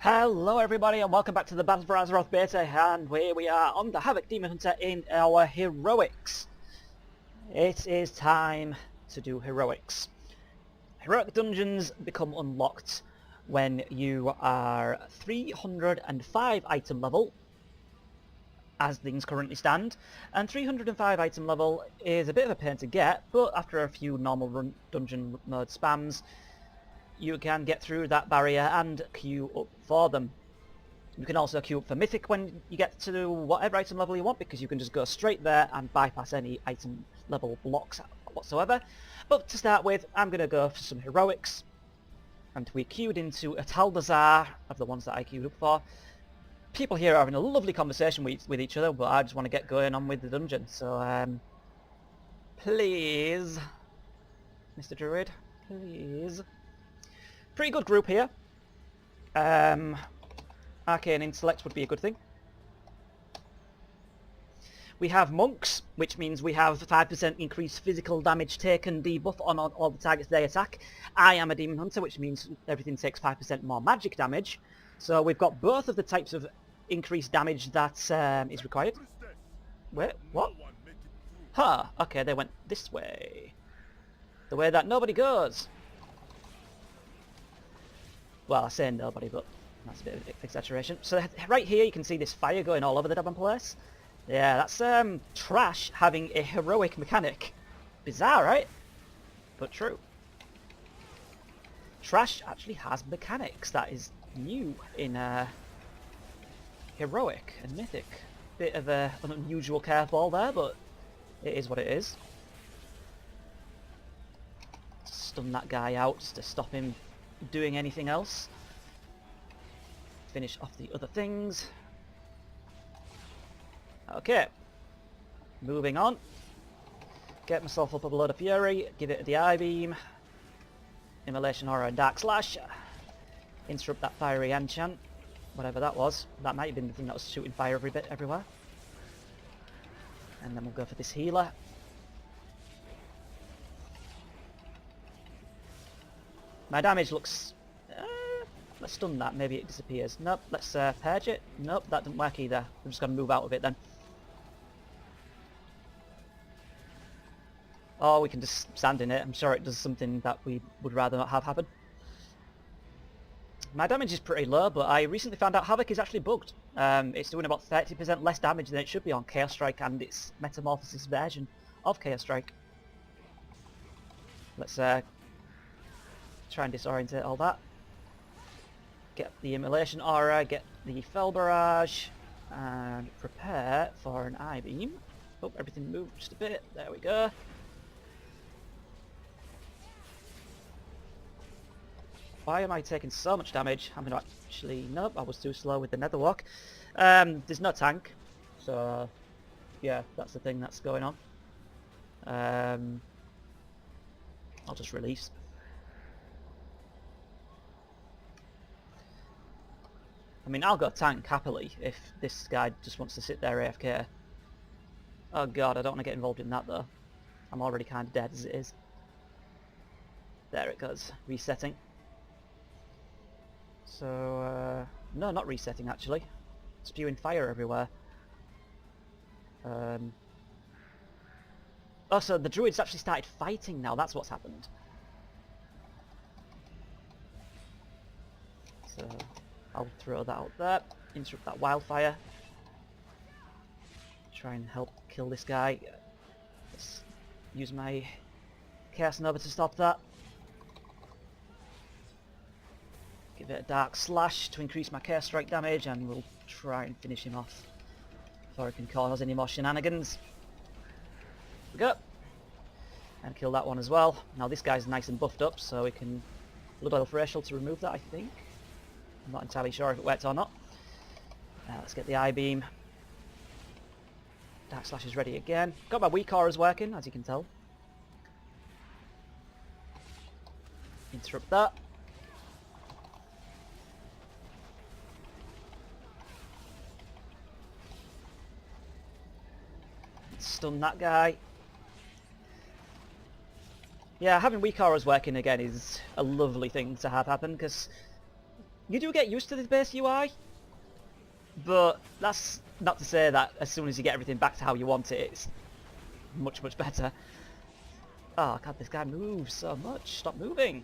Hello everybody and welcome back to the Battle for Azeroth beta, and here we are on the Havoc Demon Hunter in our heroics. It is time to do heroics. Heroic dungeons become unlocked when you are 305 item level, as things currently stand, and 305 item level is a bit of a pain to get, but after a few normal dungeon mode spams, you can get through that barrier and queue up for them. You can also queue up for Mythic when you get to whatever item level you want, because you can just go straight there and bypass any item level blocks whatsoever. But to start with, I'm going to go for some heroics, and we queued into Atal'dazar, of the ones that I queued up for. People here are having a lovely conversation with each other, but I just want to get going on with the dungeon, so please, Mr. Druid, please. Pretty good group here. Arcane Intellect would be a good thing. We have Monks, which means we have 5% increased physical damage taken debuff on all the targets they attack. I am a Demon Hunter, which means everything takes 5% more magic damage. So we've got both of the types of increased damage that is required. Wait, what? Huh, okay, they went this way. The way that nobody goes. Well, I say nobody, but that's a bit of an exaggeration. So right here you can see this fire going all over the damn place. Yeah, that's trash having a heroic mechanic. Bizarre, right? But true. Trash actually has mechanics. That is new in heroic and mythic. Bit of an unusual curveball there, but it is what it is. Stun that guy out just to stop him doing anything else. Finish off the other things. Okay. Moving on. Get myself up a load of fury. Give it the I-beam. Immolation Horror and Dark Slash. Interrupt that fiery enchant. Whatever that was. That might have been the thing that was shooting fire everywhere. And then we'll go for this healer. My damage looks... let's stun that, maybe it disappears. Nope, let's purge it. Nope, that didn't work either. I'm just going to move out of it then. Or we can just stand in it. I'm sure it does something that we would rather not have happen. My damage is pretty low, but I recently found out Havoc is actually bugged. It's doing about 30% less damage than it should be on Chaos Strike and its Metamorphosis version of Chaos Strike. Let's try and disorientate all that. Get the Immolation Aura, get the Fell Barrage, and prepare for an I-beam. Oh, everything moved just a bit. There we go. Why am I taking so much damage? I'm going to actually... Nope, I was too slow with the Netherwalk. There's no tank, so yeah, that's the thing that's going on. I'll just release. I mean, I'll go tank happily if this guy just wants to sit there AFK. Oh god, I don't want to get involved in that though. I'm already kind of dead as it is. There it goes, resetting. So, no, not resetting actually. Spewing fire everywhere. Oh, so the druids actually started fighting now, that's what's happened. So... I'll throw that out there, interrupt that wildfire. Try and help kill this guy. Let's use my Chaos Nova to stop that. Give it a Dark Slash to increase my Chaos Strike damage, and we'll try and finish him off before he can cause any more shenanigans. There we go. And kill that one as well. Now this guy's nice and buffed up, so we can Blood Oil Facial to remove that, I think. I'm not entirely sure if it worked or not. Let's get the I-beam. Dark Slash is ready again. Got my weak auras working, as you can tell. Interrupt that. Stun that guy. Yeah, having weak auras working again is a lovely thing to have happen, because You do get used to the base UI, but that's not to say that as soon as you get everything back to how you want it, it's much, much better. Oh god, this guy moves so much. Stop moving.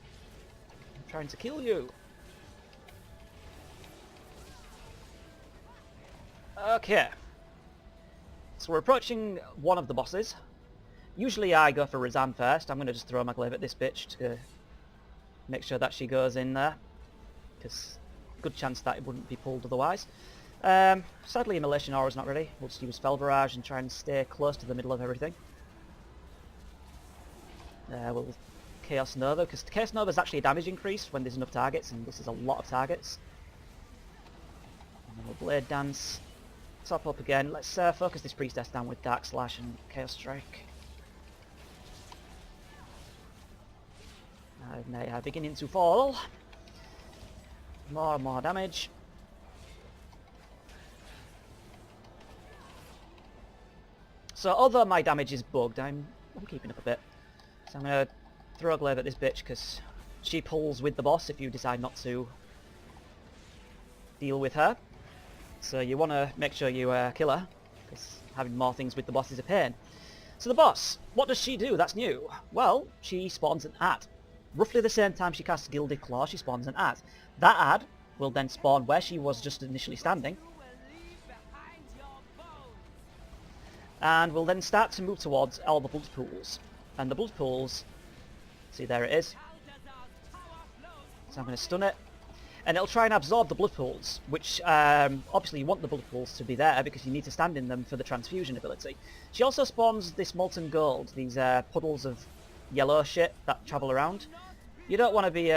I'm trying to kill you. Okay. So we're approaching one of the bosses. Usually I go for Razan first. I'm going to just throw my glaive at this bitch to make sure that she goes in there, because good chance that it wouldn't be pulled otherwise. Sadly Immolation Aura's not ready. We'll just use Fel Barrage and try and stay close to the middle of everything. We'll Chaos Nova, because Chaos Nova is actually a damage increase when there's enough targets, and this is a lot of targets. And then we'll Blade Dance. Top up again. Let's focus this Priestess down with Dark Slash and Chaos Strike. They are beginning to fall. More and more damage. So although my damage is bugged, I'm keeping up a bit. So I'm going to throw a glaive at this bitch because she pulls with the boss if you decide not to deal with her. So you want to make sure you kill her, because having more things with the boss is a pain. So the boss, what does she do that's new? Well, she spawns an ad. Roughly the same time she casts Gilded Claw, she spawns an ad. That ad will then spawn where she was just initially standing, and will then start to move towards all the blood pools. And the blood pools, see there it is. So I'm going to stun it. And it'll try and absorb the blood pools, which obviously you want the blood pools to be there because you need to stand in them for the transfusion ability. She also spawns this molten gold, these puddles of yellow shit that travel around. You don't want to be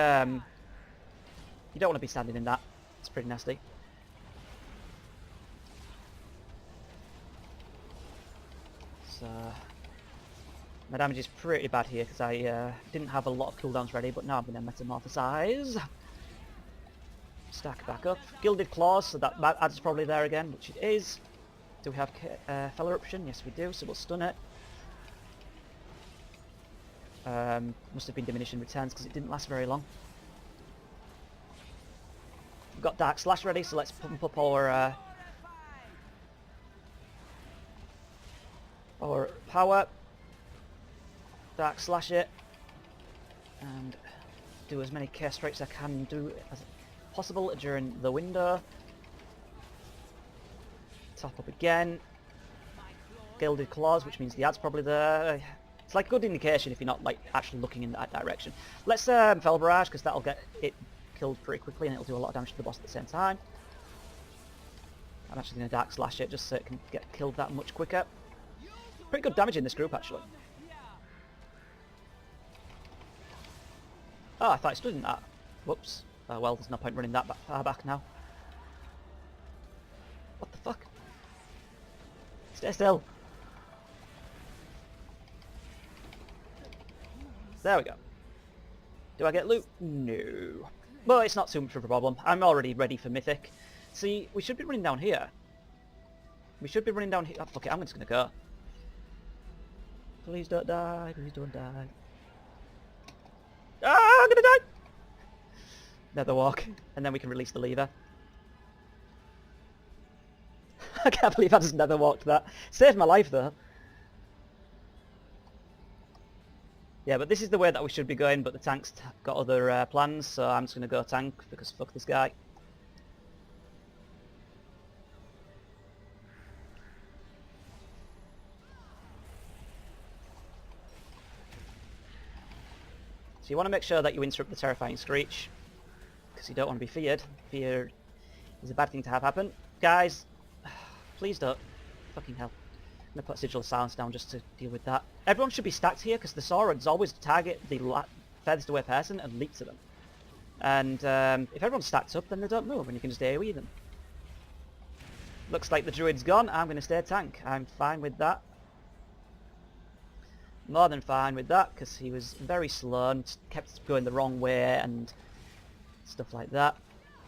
standing in that. It's pretty nasty. So my damage is pretty bad here because I didn't have a lot of cooldowns ready, but now I'm going to metamorphosize. Stack back up. Gilded Claws, so that ad's probably there again, which it is. Do we have Fel Eruption? Yes we do, so we'll stun it. Must have been diminishing returns because it didn't last very long. We've got Dark Slash ready, so let's pump up our power. Dark Slash it. And do as many Chaos Strikes as I can do as possible during the window. Top up again. Gilded Claws, which means the ad's probably there. It's like a good indication if you're not like actually looking in that direction. Let's Fel Barrage, because that'll get it killed pretty quickly and it'll do a lot of damage to the boss at the same time. I'm actually going to Dark Slash it just so it can get killed that much quicker. Pretty good damage in this group actually. Oh, I thought it stood in that. Whoops. Oh well, there's no point running that far back now. What the fuck? Stay still. There we go. Do I get loot? No. Well, it's not too much of a problem. I'm already ready for Mythic. See, we should be running down here. We should be running down here. Oh, fuck it, I'm just going to go. Please don't die. Please don't die. Ah, I'm going to die! Nether walk. And then we can release the lever. I can't believe I just nether walked that. Saved my life though. Yeah, but this is the way that we should be going, but the tank's got other plans, so I'm just going to go tank, because fuck this guy. So you want to make sure that you interrupt the terrifying screech, because you don't want to be feared. Fear is a bad thing to have happen. Guys, please don't. Fucking hell. I'm going to put Sigil of Silence down just to deal with that. Everyone should be stacked here because the swords always target the furthest away person and leap to them. And if everyone's stacked up, then they don't move and you can just AoE them. Looks like the druid's gone. I'm going to stay tank. I'm fine with that. More than fine with that because he was very slow and kept going the wrong way and stuff like that.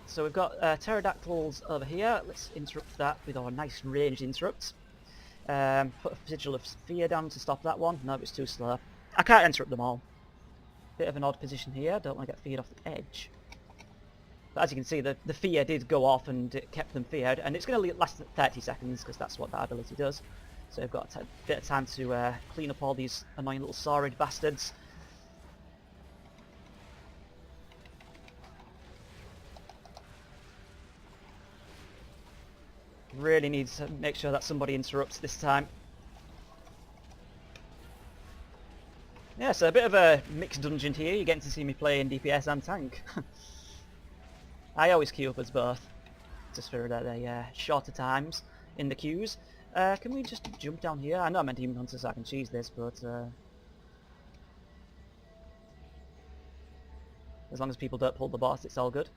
So we've got pterodactyls over here. Let's interrupt that with our nice ranged interrupts. Put a Sigil of Fear down to stop that one. No, it's too slow. I can't interrupt them all. Bit of an odd position here. Don't want to get feared off the edge. But as you can see, the fear did go off and it kept them feared, and it's going to last 30 seconds because that's what that ability does. So we've got a bit of time to clean up all these annoying little saurid bastards. Really need to make sure that somebody interrupts this time. Yeah, so a bit of a mixed dungeon here. You're getting to see me play in DPS and tank. I always queue up as both, just for the shorter times in the queues. Can we just jump down here? I know I'm a Demon Hunter, so I can cheese this, but as long as people don't pull the boss, it's all good.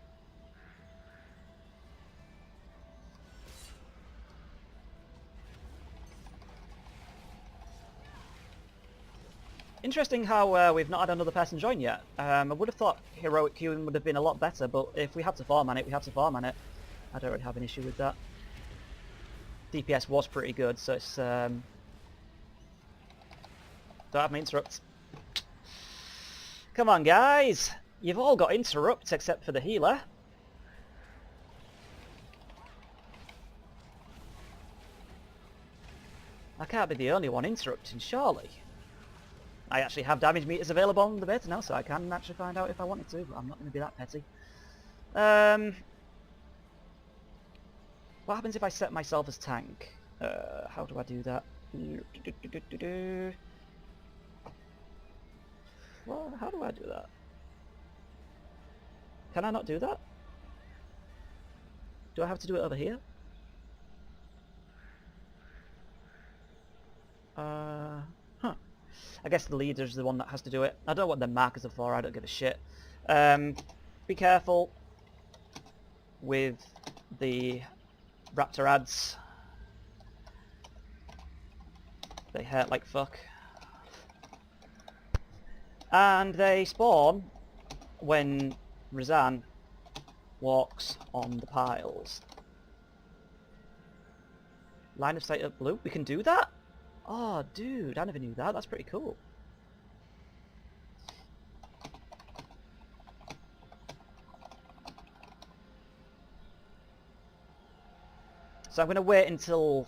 Interesting how we've not had another person join yet. I would have thought heroic queuing would have been a lot better, but if we have to farm on it, we have to farm on it. I don't really have an issue with that. DPS was pretty good, so it's... Don't have me interrupt. Come on, guys! You've all got interrupts except for the healer. I can't be the only one interrupting, surely. I actually have damage meters available on the beta now, so I can actually find out if I wanted to, but I'm not going to be that petty. What happens if I set myself as tank? How do I do that? Well, how do I do that? Can I not do that? Do I have to do it over here? Huh. I guess the leader's the one that has to do it. I don't know what the markers are for, I don't give a shit. Be careful with the raptor ads. They hurt like fuck. And they spawn when Razan walks on the piles. Line of sight at blue? We can do that? Oh, dude, I never knew that. That's pretty cool. So I'm going to wait until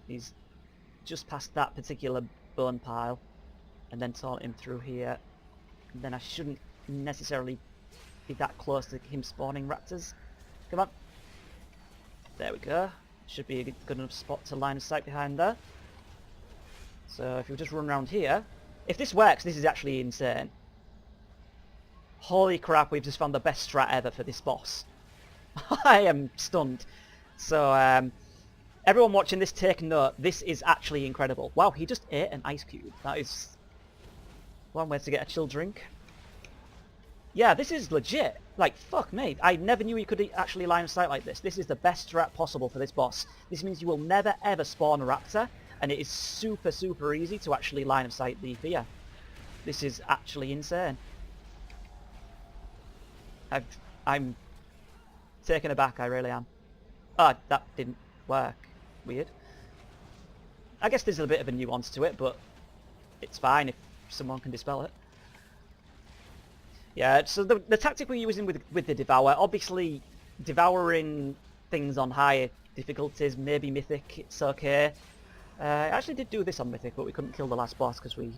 he's just past that particular bone pile and then taunt him through here. And then I shouldn't necessarily be that close to him spawning raptors. Come on. There we go. Should be a good enough spot to line of sight behind there. So if we just run around here, if this works, this is actually insane. Holy crap, we've just found the best strat ever for this boss. I am stunned. So everyone watching this, take note. This is actually incredible. Wow, he just ate an ice cube. That is one way to get a chill drink. Yeah, this is legit. Like, fuck me. I never knew you could actually line of sight like this. This is the best strat possible for this boss. This means you will never ever spawn a raptor, and it is super, super easy to actually line of sight the fear. This is actually insane. I'm taken aback, I really am. Ah, that didn't work. Weird. I guess there's a bit of a nuance to it, but it's fine if someone can dispel it. Yeah, so the tactic we're using with the Devour, obviously devouring things on higher difficulties, maybe Mythic, it's okay. I actually did do this on Mythic, but we couldn't kill the last boss because we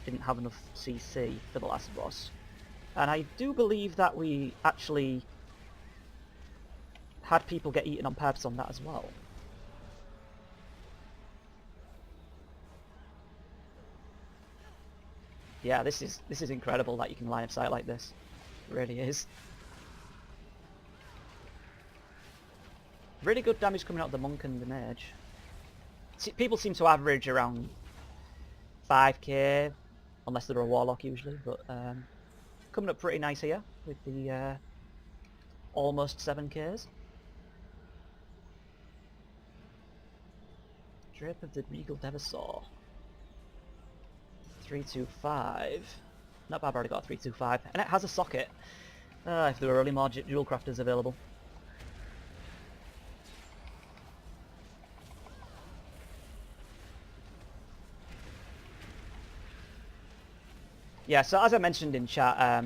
didn't have enough CC for the last boss. And I do believe that we actually had people get eaten on purpose on that as well. Yeah, this is incredible that you can line of sight like this. It really is. Really good damage coming out of the monk and the mage. People seem to average around 5k, unless they're a warlock usually, but coming up pretty nice here with the almost 7ks. Drape of the Regal Devasaur. 325. Not bad, I've already got a 325. And it has a socket. If there were only more dual crafters available. Yeah, so as I mentioned in chat,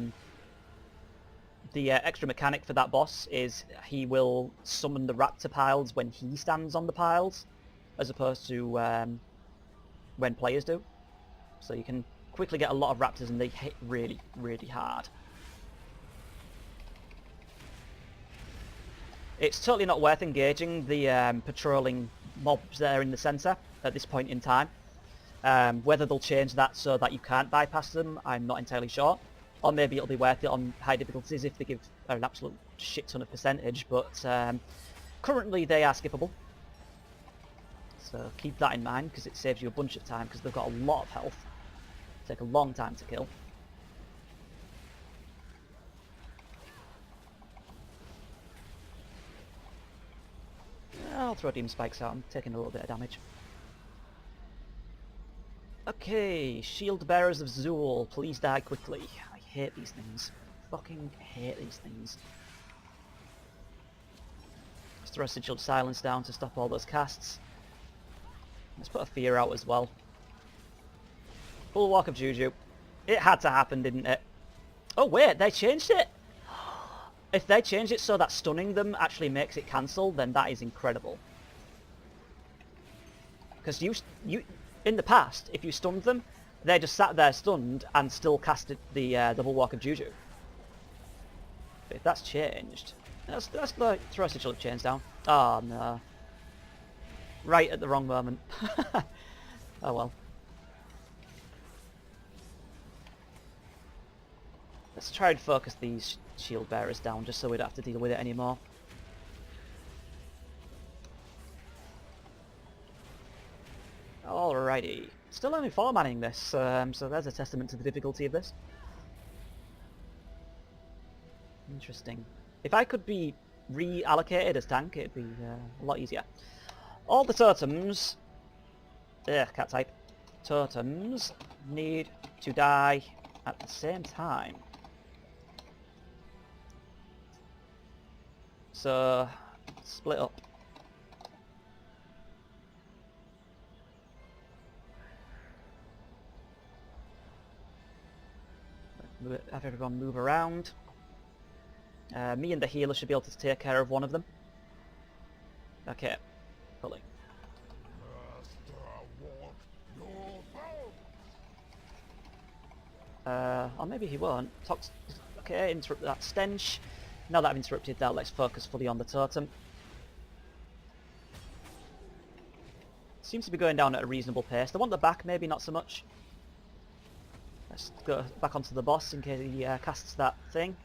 the extra mechanic for that boss is he will summon the raptor piles when he stands on the piles, as opposed to when players do. So you can quickly get a lot of raptors and they hit really, really hard. It's totally not worth engaging the patrolling mobs there in the centre at this point in time. Whether they'll change that so that you can't bypass them, I'm not entirely sure. Or maybe it'll be worth it on high difficulties if they give an absolute shit ton of percentage, but currently they are skippable. So keep that in mind, because it saves you a bunch of time, because they've got a lot of health. Take a long time to kill. I'll throw Demon Spikes out, I'm taking a little bit of damage. Okay, Shield Bearers of Zool, please die quickly. I hate these things. Fucking hate these things. Let's throw Sigiled Silence down to stop all those casts. Let's put a Fear out as well. Full Walk of Juju. It had to happen, didn't it? Oh wait, they changed it! If they change it so that stunning them actually makes it cancel, then that is incredible. Because you in the past, if you stunned them, they just sat there stunned and still casted the double walk of Juju. But if that's changed, let's throw a Sigil of Chains down. Oh no. Right at the wrong moment. Oh well. Let's try and focus these shield bearers down just so we don't have to deal with it anymore. Alrighty. Still only 4 manning this, so there's a testament to the difficulty of this. Interesting. If I could be reallocated as tank, it'd be a lot easier. All the totems... cat type. Totems need to die at the same time. So, split up. Have everyone move around. Me and the healer should be able to take care of one of them. Okay, pulling. Or maybe he won't. Okay, interrupt that stench. Now that I've interrupted that, let's focus fully on the totem. Seems to be going down at a reasonable pace. The one at the back, maybe not so much. Let's go back onto the boss in case he casts that thing.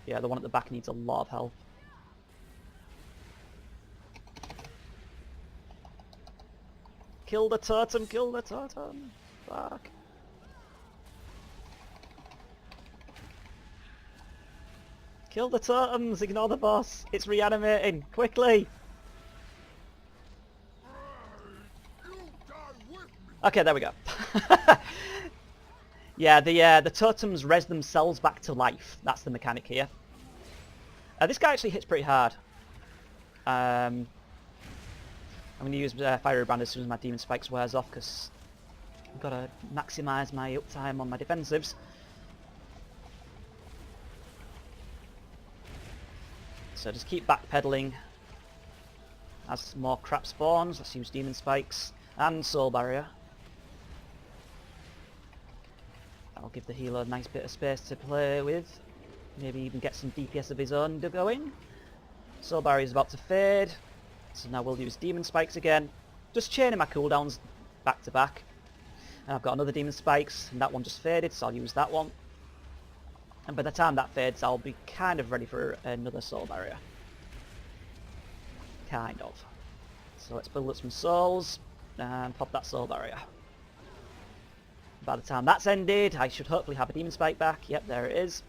Yeah, the one at the back needs a lot of help. Kill the totem, kill the totem. Fuck. Kill the totems, ignore the boss. It's reanimating, quickly. Okay, there we go. Yeah, the totems res themselves back to life. That's the mechanic here. This guy actually hits pretty hard. I'm going to use Fiery Brand as soon as my Demon Spikes wears off, because I've got to maximise my uptime on my defensives. So just keep backpedaling as more crap spawns. Let's use Demon Spikes and Soul Barrier. That'll give the healer a nice bit of space to play with. Maybe even get some DPS of his own going. Soul Barrier is about to fade. So now we'll use Demon Spikes again. Just chaining my cooldowns back to back. And I've got another Demon Spikes, and that one just faded, so I'll use that one. And by the time that fades, I'll be kind of ready for another Soul Barrier. Kind of. So let's build up some souls, and pop that Soul Barrier. By the time that's ended, I should hopefully have a Demon Spike back. Yep, there it is.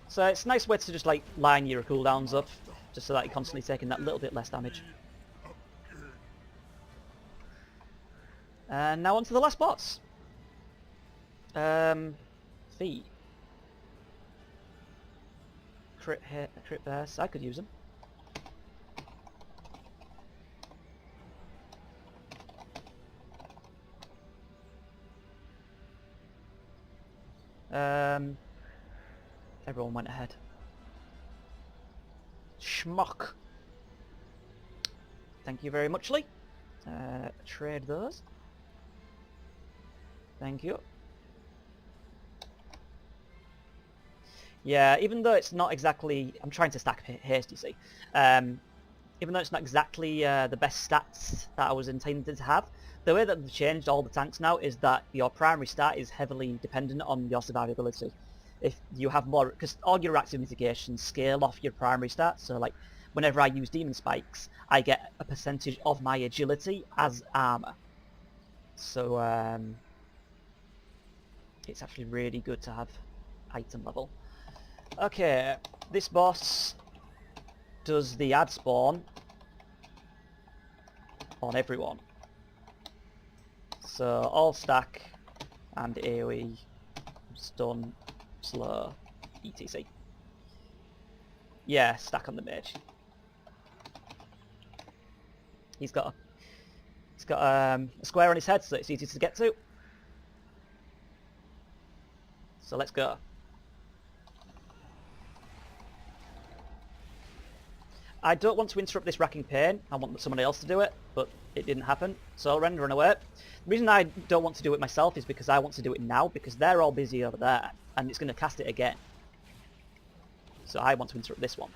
So it's a nice way to just like line your cooldowns up, just so that you're constantly taking that little bit less damage. And now on to the last boss. Fee. Crit hit, crit burst. I could use them. Everyone went ahead. Schmuck. Thank you very much, Lee. Trade those. Thank you. Yeah, even though it's not exactly... I'm trying to stack haste, you see. Even though it's not exactly the best stats that I was intended to have, the way that they've changed all the tanks now is that your primary stat is heavily dependent on your survivability. If you have more... Because all your active mitigations scale off your primary stat, so like whenever I use demon spikes, I get a percentage of my agility as armor. So it's actually really good to have item level. Okay, this boss does the ad spawn on everyone. So all stack and AoE, stun, slow, etc. Yeah, stack on the mage. He's got a square on his head, so it's easy to get to. So let's go. I don't want to interrupt this racking pain. I want somebody else to do it, but it didn't happen. So I'll render and away. The reason I don't want to do it myself is because I want to do it now, because they're all busy over there, and it's going to cast it again. So I want to interrupt this one.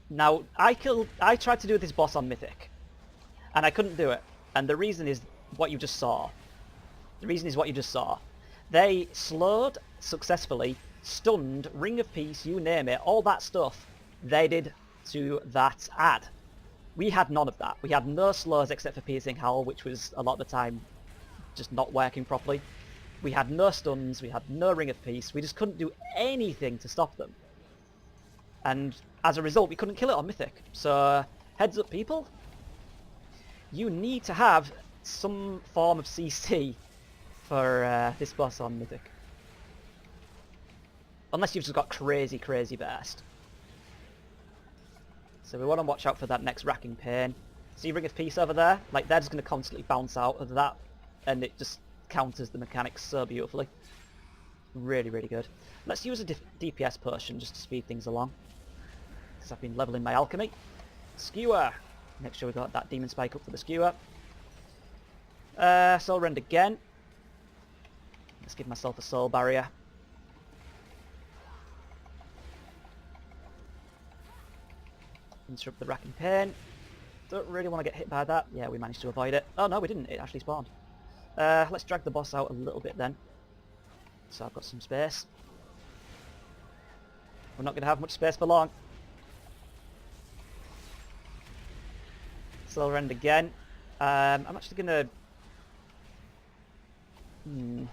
Now, I tried to do this boss on Mythic, and I couldn't do it. And the reason is what you just saw. They slowed successfully, stunned, Ring of Peace, you name it, all that stuff they did to that ad. We had none of that. We had no slows except for Piercing Howl, which was a lot of the time just not working properly. We had no stuns, we had no Ring of Peace, we just couldn't do anything to stop them. And as a result, we couldn't kill it on Mythic. So, heads up people, you need to have some form of CC for this boss on Mythic. Unless you've just got crazy, crazy burst. So we want to watch out for that next racking pain. See Ring of Peace over there? Like, they're just going to constantly bounce out of that, and it just counters the mechanics so beautifully. Really, really good. Let's use a DPS potion just to speed things along, because I've been leveling my alchemy. Skewer! Make sure we got that demon spike up for the skewer. Soul Rend again. Let's give myself a soul barrier. Interrupt the racking pain. Don't really want to get hit by that. Yeah, we managed to avoid it. Oh no, we didn't. It actually spawned. Let's drag the boss out a little bit then. So I've got some space. We're not going to have much space for long. Soul Rend again. I'm actually going to...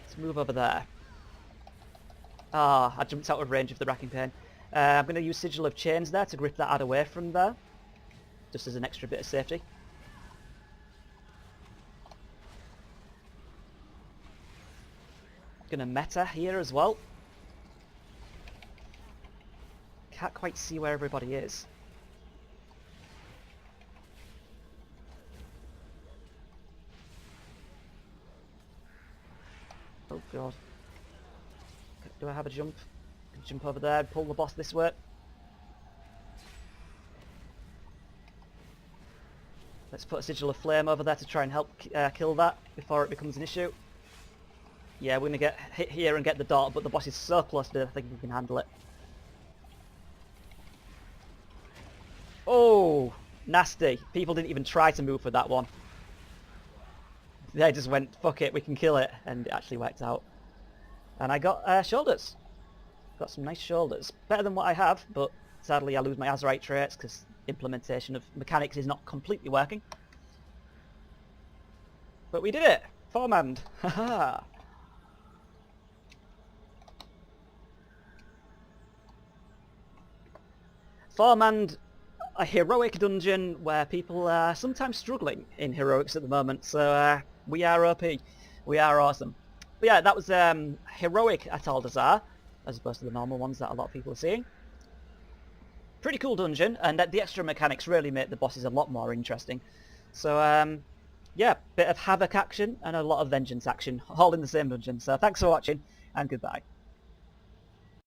Let's move over there. Ah, I jumped out of range of the racking pain. I'm going to use Sigil of Chains there to grip that ad away from there, just as an extra bit of safety. Going to meta here as well. Can't quite see where everybody is. Oh god. Do I have a jump? Jump over there, pull the boss this way. Let's put a Sigil of Flame over there to try and help kill that before it becomes an issue. Yeah, we're going to get hit here and get the dot, but the boss is so close to it, I think we can handle it. Oh, nasty. People didn't even try to move for that one. They just went, fuck it, we can kill it, and it actually worked out. And I got shoulders. Got some nice shoulders. Better than what I have, but sadly I lose my Azurite traits because implementation of mechanics is not completely working. But we did it! Four-manned! Haha! Four-manned a heroic dungeon where people are sometimes struggling in heroics at the moment, so we are OP. We are awesome. But yeah, that was heroic Atal'dazar, as opposed to the normal ones that a lot of people are seeing. Pretty cool dungeon, and the extra mechanics really make the bosses a lot more interesting. So yeah, bit of havoc action and a lot of vengeance action, all in the same dungeon. So thanks for watching, and goodbye.